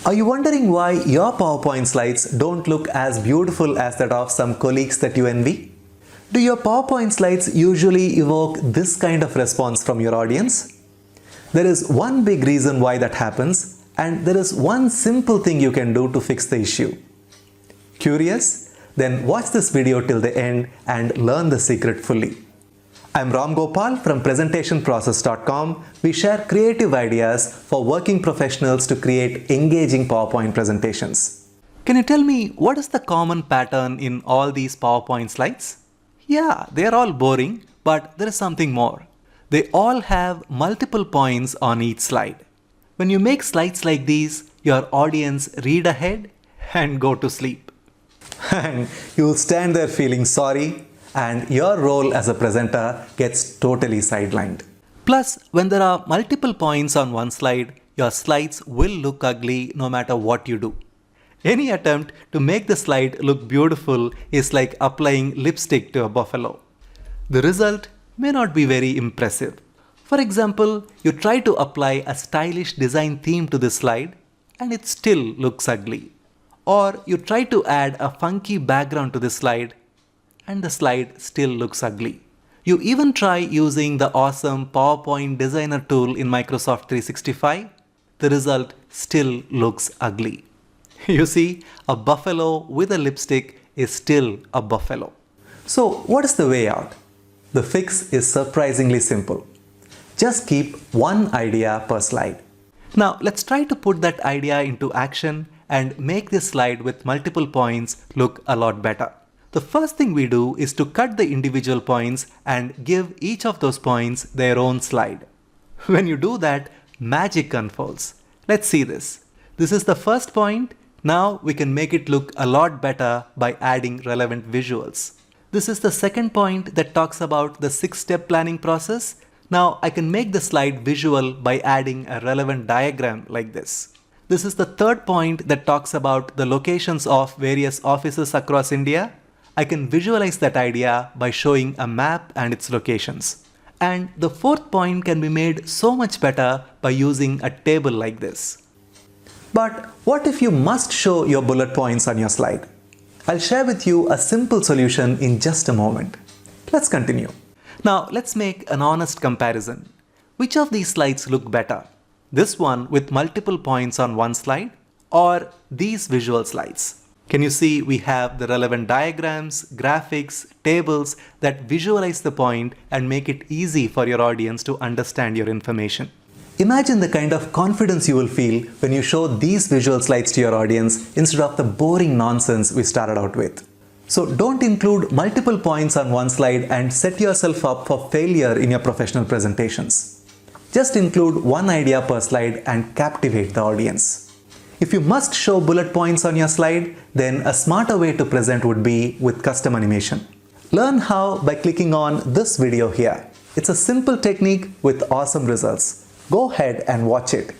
Are you wondering why your PowerPoint slides don't look as beautiful as that of some colleagues that you envy? Do your PowerPoint slides usually evoke this kind of response from your audience? There is one big reason why that happens, and there is one simple thing you can do to fix the issue. Curious? Then watch this video till the end and learn the secret fully. I'm Ramgopal from presentationprocess.com. We share creative ideas for working professionals to create engaging PowerPoint presentations. Can you tell me what is the common pattern in all these PowerPoint slides? Yeah, they are all boring, but there is something more. They all have multiple points on each slide. When you make slides like these, your audience read ahead and go to sleep. And you'll stand there feeling sorry, and your role as a presenter gets totally sidelined. Plus, when there are multiple points on one slide, your slides will look ugly no matter what you do. Any attempt to make the slide look beautiful is like applying lipstick to a buffalo. The result may not be very impressive. For example, you try to apply a stylish design theme to this slide and it still looks ugly. Or you try to add a funky background to this slide and the slide still looks ugly. You even try using the awesome PowerPoint designer tool in Microsoft 365. The result still looks ugly. You see, a buffalo with a lipstick is still a buffalo. So what is the way out? The fix is surprisingly simple. Just keep one idea per slide. Now let's try to put that idea into action and make this slide with multiple points look a lot better. The first thing we do is to cut the individual points and give each of those points their own slide. When you do that, magic unfolds. Let's see this. This is the first point. Now we can make it look a lot better by adding relevant visuals. This is the second point that talks about the 6-step planning process. Now I can make the slide visual by adding a relevant diagram like this. This is the third point that talks about the locations of various offices across India. I can visualize that idea by showing a map and its locations. And the fourth point can be made so much better by using a table like this. But what if you must show your bullet points on your slide? I'll share with you a simple solution in just a moment. Let's continue. Now let's make an honest comparison. Which of these slides look better? This one with multiple points on one slide or these visual slides? Can you see we have the relevant diagrams, graphics, tables that visualize the point and make it easy for your audience to understand your information? Imagine the kind of confidence you will feel when you show these visual slides to your audience instead of the boring nonsense we started out with. So don't include multiple points on one slide and set yourself up for failure in your professional presentations. Just include one idea per slide and captivate the audience. If you must show bullet points on your slide, then a smarter way to present would be with custom animation. Learn how by clicking on this video here. It's a simple technique with awesome results. Go ahead and watch it.